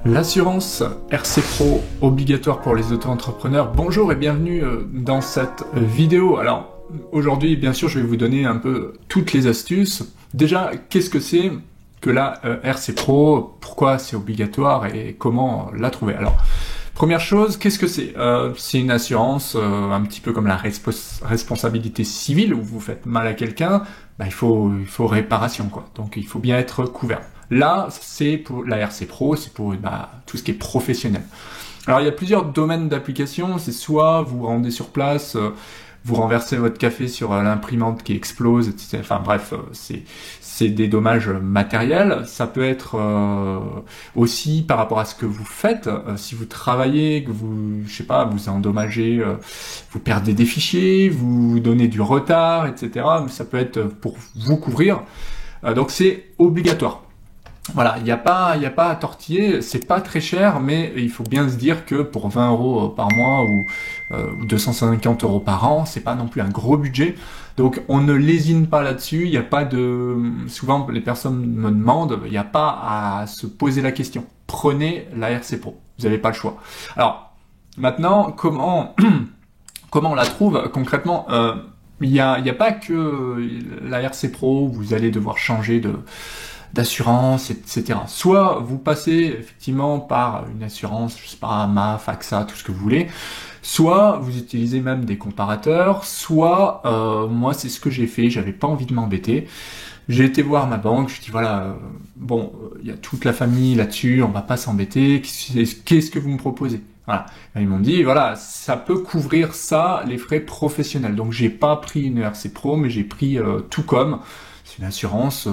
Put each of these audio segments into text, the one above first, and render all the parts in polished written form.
L'assurance RC Pro obligatoire pour les auto-entrepreneurs. Bonjour et bienvenue dans cette vidéo. Alors aujourd'hui, bien sûr, je vais vous donner un peu toutes les astuces. Déjà, qu'est-ce que c'est que la RC Pro? Pourquoi c'est obligatoire et comment la trouver? Alors, première chose, qu'est-ce que c'est? C'est une assurance un petit peu comme la responsabilité civile où vous faites mal à quelqu'un, il faut réparation, quoi. Donc il faut bien être couvert. Là, c'est pour la RC Pro, c'est pour tout ce qui est professionnel. Alors il y a plusieurs domaines d'application, c'est soit vous rendez sur place, vous renversez votre café sur l'imprimante qui explose, etc. Enfin bref, c'est des dommages matériels. Ça peut être aussi par rapport à ce que vous faites. Si vous travaillez, que vous, je sais pas, vous endommagez, vous perdez des fichiers, vous donnez du retard, etc. Ça peut être pour vous couvrir. Donc c'est obligatoire. Voilà, il n'y a pas à tortiller, c'est pas très cher, mais il faut bien se dire que pour 20 € par mois ou 250 € par an, c'est pas non plus un gros budget. Donc on ne lésine pas là-dessus, il n'y a pas de... Souvent les personnes me demandent, il n'y a pas à se poser la question. Prenez la RC Pro, vous n'avez pas le choix. Alors, maintenant, comment on la trouve concrètement? Il n'y a pas que la RC Pro où vous allez devoir changer d'assurance, etc. Soit vous passez effectivement par une assurance, je sais pas, MAF, AXA, tout ce que vous voulez, soit vous utilisez même des comparateurs, soit moi c'est ce que j'ai fait, j'avais pas envie de m'embêter. J'ai été voir ma banque, je dis voilà, bon, il y a toute la famille là-dessus, on va pas s'embêter, qu'est-ce que vous me proposez? Voilà. Et ils m'ont dit, voilà, ça peut couvrir ça, les frais professionnels. Donc j'ai pas pris une RC Pro, mais j'ai pris tout comme, c'est une assurance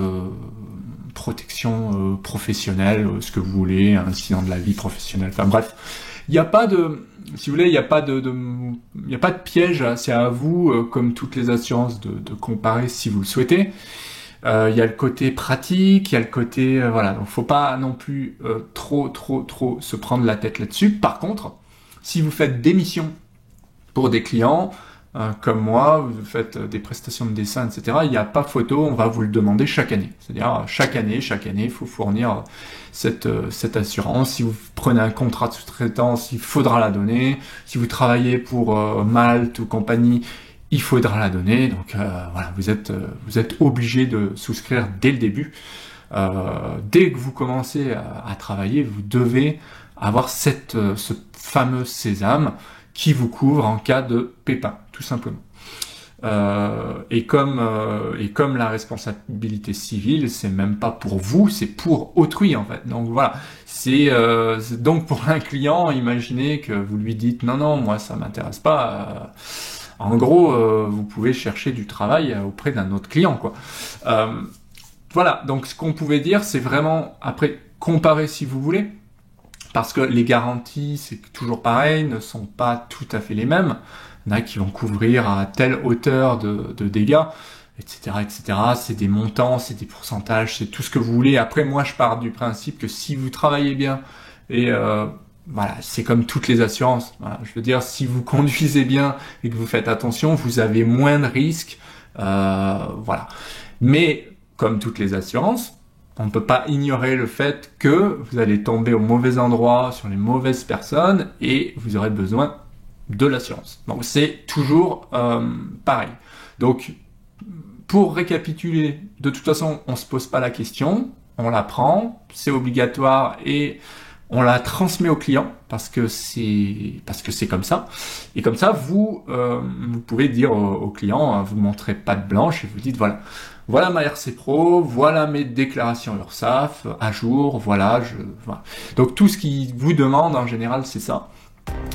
protection professionnelle, ce que vous voulez, incident de la vie professionnelle, enfin bref. Il n'y a pas de, si vous voulez, il n'y a pas de piège, c'est à vous, comme toutes les assurances, de comparer si vous le souhaitez. Il y a le côté pratique, il y a le côté, voilà, donc faut pas non plus trop se prendre la tête là-dessus. Par contre, si vous faites des missions pour des clients, comme moi, vous faites des prestations de dessin, etc., il n'y a pas photo, on va vous le demander chaque année. C'est-à-dire, chaque année, il faut fournir cette assurance. Si vous prenez un contrat de sous-traitance, il faudra la donner. Si vous travaillez pour Malte ou compagnie, il faudra la donner. Donc voilà, vous êtes obligé de souscrire dès le début. Dès que vous commencez à travailler, vous devez avoir ce fameux sésame qui vous couvre en cas de pépin, tout simplement. Et comme la responsabilité civile, c'est même pas pour vous, c'est pour autrui en fait. Donc voilà, c'est donc pour un client, imaginez que vous lui dites non, moi ça m'intéresse pas. En gros, vous pouvez chercher du travail auprès d'un autre client, quoi. Voilà, donc ce qu'on pouvait dire, c'est vraiment, après, comparer si vous voulez, parce que les garanties, c'est toujours pareil, ne sont pas tout à fait les mêmes. Il y en a qui vont couvrir à telle hauteur de dégâts, etc., etc. C'est des montants, c'est des pourcentages, c'est tout ce que vous voulez. Après, moi, je pars du principe que si vous travaillez bien, et voilà, c'est comme toutes les assurances. Voilà, je veux dire, si vous conduisez bien et que vous faites attention, vous avez moins de risques. Voilà. Mais, comme toutes les assurances, on ne peut pas ignorer le fait que vous allez tomber au mauvais endroit, sur les mauvaises personnes, et vous aurez besoin de l'assurance. Donc c'est toujours pareil. Donc pour récapituler, de toute façon, on se pose pas la question, on la prend, c'est obligatoire et on la transmet au client parce que c'est comme ça. Et comme ça, vous pouvez dire au client, vous montrez patte blanche et vous dites voilà ma RC Pro, voilà mes déclarations URSSAF à jour, voilà. Donc tout ce qu'il vous demande en général, c'est ça.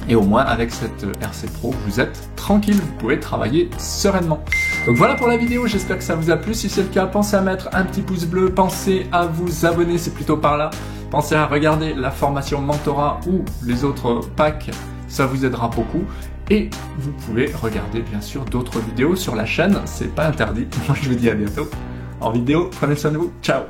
Et au moins avec cette RC Pro, vous êtes tranquille, vous pouvez travailler sereinement. Donc voilà pour la vidéo, j'espère que ça vous a plu. Si c'est le cas, pensez à mettre un petit pouce bleu, pensez à vous abonner, c'est plutôt par là. Pensez à regarder la formation Mentorat ou les autres packs, ça vous aidera beaucoup. Et vous pouvez regarder bien sûr d'autres vidéos sur la chaîne, c'est pas interdit. Moi je vous dis à bientôt en vidéo, prenez soin de vous, ciao!